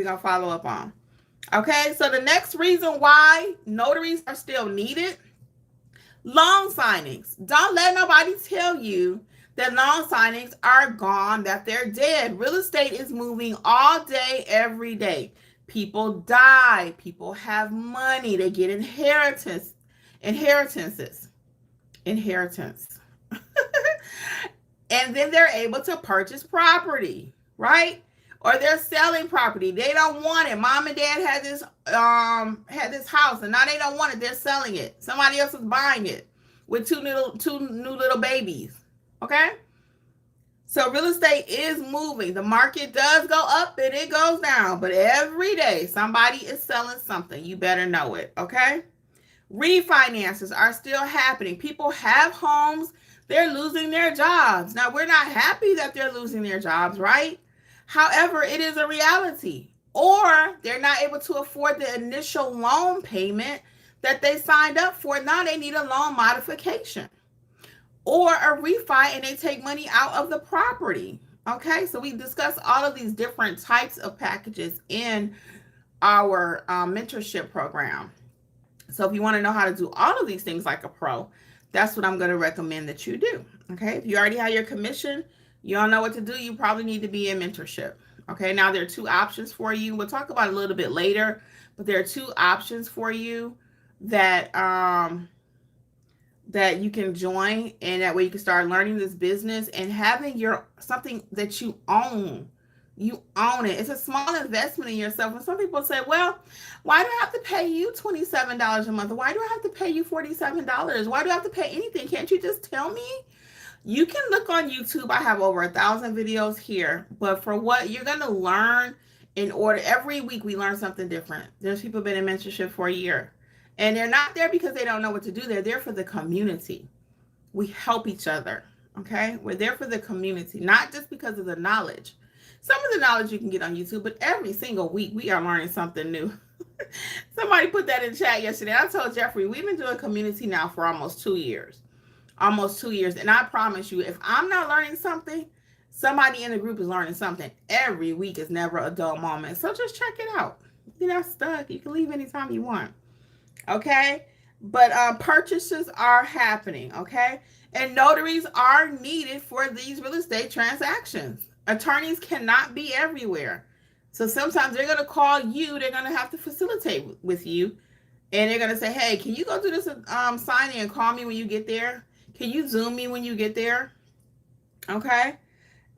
going to follow up on. Okay, so the next reason why notaries are still needed, loan signings. Don't let nobody tell you that loan signings are gone, that they're dead. Real estate is moving all day, every day. People die. People have money. They get inheritance. Inheritance. And then they're able to purchase property, right? Or they're selling property. They don't want it. Mom and dad had this house, and now they don't want it. They're selling it. Somebody else is buying it with two new little babies. Okay? So real estate is moving. The market does go up and it goes down, but every day somebody is selling something. You better know it. Okay? Refinances are still happening. People have homes. They're losing their jobs. Now, we're not happy that they're losing their jobs, right? However, it is a reality. Or they're not able to afford the initial loan payment that they signed up for. Now they need a loan modification or a refi, and they take money out of the property. Okay, so we discussed all of these different types of packages in our mentorship program. So if you want to know how to do all of these things like a pro, that's what I'm going to recommend that you do. Okay. If you already have your commission, you don't know what to do, you probably need to be in mentorship. Okay. Now there are two options for you. We'll talk about it a little bit later, but there are two options for you that that you can join, and that way you can start learning this business and having your something that you own. You own it. It's a small investment in yourself. And some people say, well, why do I have to pay you $27 a month? Why do I have to pay you $47? Why do I have to pay anything? Can't you just tell me? You can look on YouTube. I have over 1,000 videos here. But for what you're going to learn, in order, every week we learn something different. There's people been in mentorship for a year. And they're not there because they don't know what to do. They're there for the community. We help each other. Okay? We're there for the community, not just because of the knowledge. Some of the knowledge you can get on YouTube, but every single week we are learning something new. Somebody put that in chat yesterday. I told Jeffrey, we've been doing community now for almost 2 years. Almost 2 years. And I promise you, if I'm not learning something, somebody in the group is learning something. Every week is never a dull moment. So just check it out. You're not stuck. You can leave anytime you want. Okay? But purchases are happening. Okay? And notaries are needed for these real estate transactions. Attorneys cannot be everywhere. So sometimes they're going to call you. They're going to have to facilitate with you. And they're going to say, hey, can you go do this signing and call me when you get there? Can you Zoom me when you get there? Okay.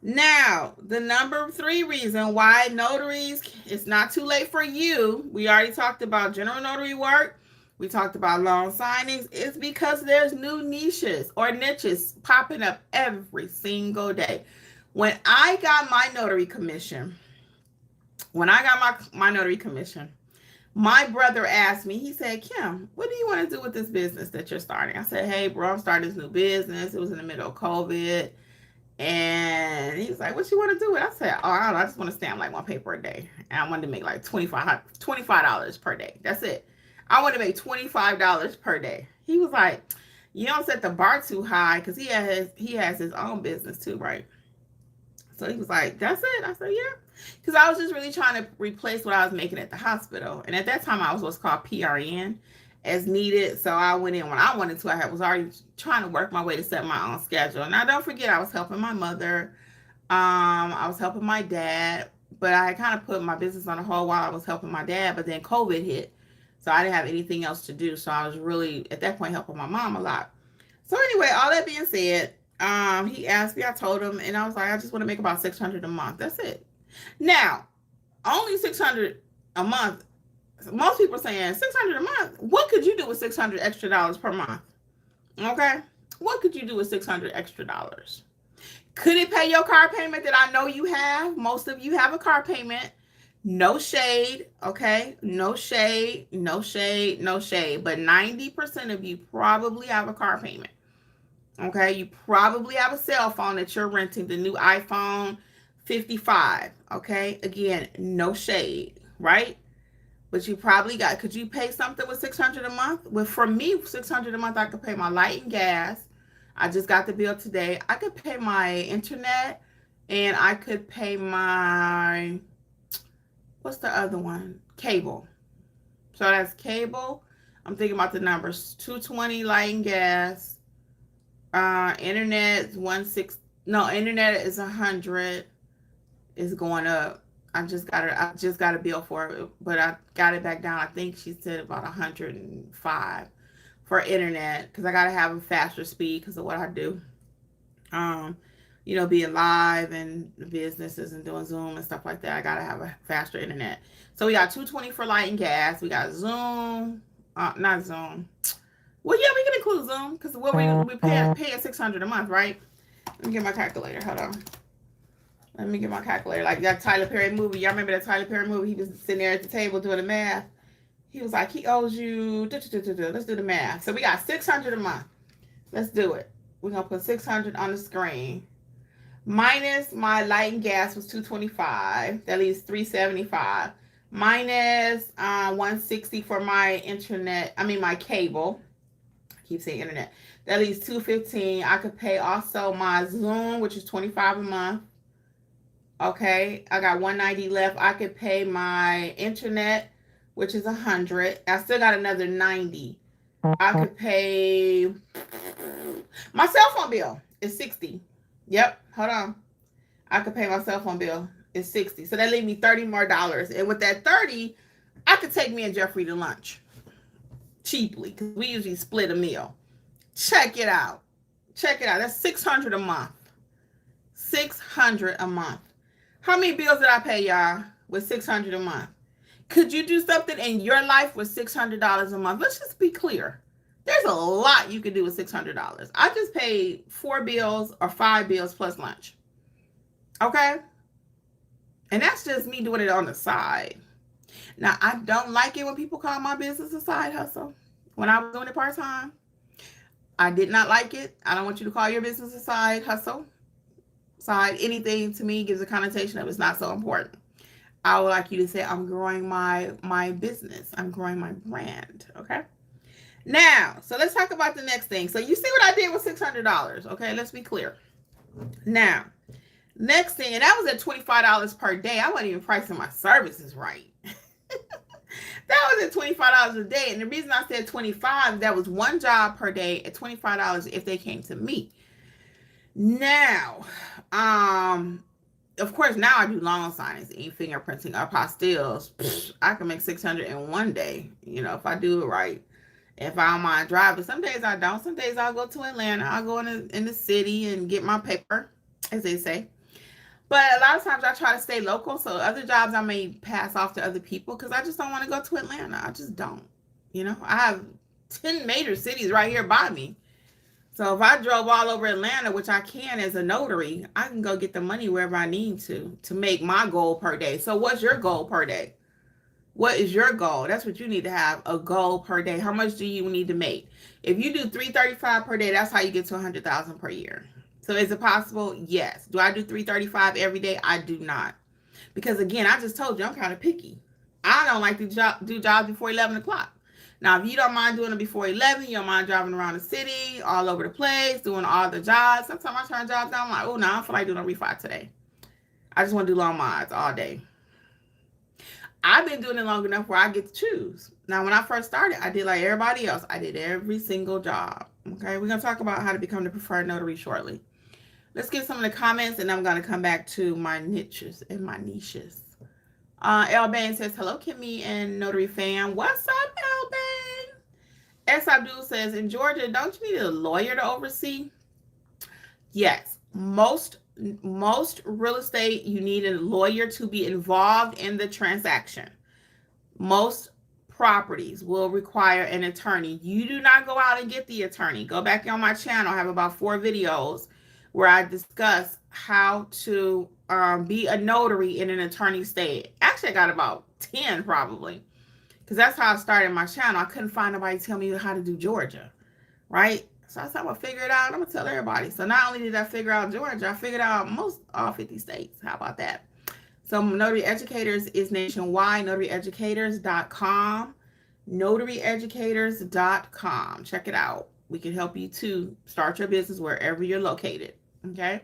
Now, the number 3 reason why notaries, it's not too late for you. We already talked about general notary work. We talked about loan signings. It's because there's new niches or niches popping up every single day. When I got my notary commission, my brother asked me, he said, Kim, what do you want to do with this business that you're starting? I said, hey, bro, I'm starting this new business. It was in the middle of COVID. And he was like, what you want to do? I said, oh, I don't know. I just want to stamp like 1 paper a day. And I wanted to make like $25 per day. That's it. I want to make $25 per day. He was like, you don't set the bar too high, because he has his own business too, right? So he was like, that's it? I said, yeah. Because I was just really trying to replace what I was making at the hospital. And at that time, I was what's called PRN, as needed. So I went in when I wanted to. I was already trying to work my way to set my own schedule. Now, don't forget, I was helping my mother. I was helping my dad. But I kind of put my business on hold while I was helping my dad. But then COVID hit. So I didn't have anything else to do. So I was really, at that point, helping my mom a lot. So anyway, all that being said, he asked me, I told him, and I was like, I just want to make about $600 a month. That's it. Now, only $600 a month. Most people are saying $600 a month. What could you do with $600 extra dollars per month? Okay. What could you do with $600 extra dollars? Could it pay your car payment that I know you have? Most of you have a car payment. No shade. Okay. No shade, no shade, no shade. But 90% of you probably have a car payment. Okay, you probably have a cell phone that you're renting, the new iPhone 55. Okay, again, no shade, right? But you probably got, could you pay something with $600 a month? Well, for me, $600 a month, I could pay my light and gas. I just got the bill today. I could pay my internet, and I could pay my What's the other one? Cable. So that's cable. I'm thinking about the numbers. 220 light and gas. Internet is 16. No, internet is 100. Is going up. I just got a bill for it, but I got it back down. I think she said about 105 for internet because I gotta have a faster speed because of what I do. Um, being live and businesses and doing Zoom and stuff like that. I gotta have a faster internet. So we got 220 for light and gas. We got Zoom, not Zoom. Well, yeah, we can include Zoom because what we paying 600 a month, right? Let me get my calculator. Hold on. Let me get my calculator. Like that Tyler Perry movie. Y'all remember that Tyler Perry movie? He was sitting there at the table doing the math. He was like, he owes you. Let's do the math. So we got 600 a month. Let's do it. We're gonna put 600 on the screen. Minus my light and gas was 225. That leaves 375. Minus 160 for my internet. I mean my cable. I keep saying internet. That leaves 215. I could pay also my Zoom, which is 25 a month. Okay, I got 190 left. I could pay my internet, which is 100. I still got another 90. I could pay my cell phone bill is 60. Yep, hold on. I could pay my cell phone bill is 60. So that leaves me $30 more. And with that 30, I could take me and Jeffrey to lunch cheaply because we usually split a meal. Check it out. Check it out. That's 600 a month. 600 a month. How many bills did I pay, y'all, with 600 a month? Could you do something in your life with $600 a month? Let's just be clear. There's a lot you can do with $600. I just paid 4 bills or 5 bills plus lunch. Okay? And that's just me doing it on the side. Now, I don't like it when people call my business a side hustle. When I was doing it part-time, I did not like it. I don't want you to call your business a side hustle. Side, anything to me gives a connotation of it's not so important. I would like you to say, I'm growing my business. I'm growing my brand. Okay? Now, so let's talk about the next thing. So you see what I did with $600. Okay? Let's be clear. Now, next thing, and that was at $25 per day. I wasn't even pricing my services right. That was at $25 a day. And the reason I said 25, that was one job per day at $25 if they came to me. Now, of course, now I do loan signings, e-fingerprinting, apostilles. I can make 600 in one day, if I do it right. If I don't mind driving. Some days I don't. Some days I'll go to Atlanta. I'll go in the city and get my paper, as they say. But a lot of times I try to stay local. So other jobs I may pass off to other people because I just don't want to go to Atlanta. I just don't. I have 10 major cities right here by me. So if I drove all over Atlanta, which I can as a notary, I can go get the money wherever I need to make my goal per day. So what's your goal per day? What is your goal? That's what you need to have, a goal per day. How much do you need to make? If you do $335 per day, that's how you get to $100,000 per year. So is it possible? Yes. Do I do $335 every day? I do not. Because again, I just told you I'm kind of picky. I don't like to do jobs before 11 o'clock. Now, if you don't mind doing it before 11, you don't mind driving around the city, all over the place, doing all the jobs. Sometimes I turn jobs down. I'm like, oh, no, I don't feel like doing a refi today. I just want to do long mods all day. I've been doing it long enough where I get to choose. Now, when I first started, I did like everybody else. I did every single job. Okay, we're going to talk about how to become the preferred notary shortly. Let's get some of the comments, and I'm going to come back to my niches and my niches. El Bain says, hello, Kimmi and Notary fam. What's up, El Bain? S. Abdul says, in Georgia, don't you need a lawyer to oversee? Yes. Most real estate, you need a lawyer to be involved in the transaction. Most properties will require an attorney. You do not go out and get the attorney. Go back on my channel. I have about 4 videos where I discuss how to be a notary in an attorney state. Actually, I got about 10 probably, because that's how I started my channel. I couldn't find nobody to tell me how to do Georgia, right? So I said, I'm going to figure it out. I'm going to tell everybody. So not only did I figure out Georgia, I figured out all 50 states. How about that? So Notary Educators is nationwide, notaryeducators.com, notaryeducators.com. Check it out. We can help you to start your business wherever you're located, okay?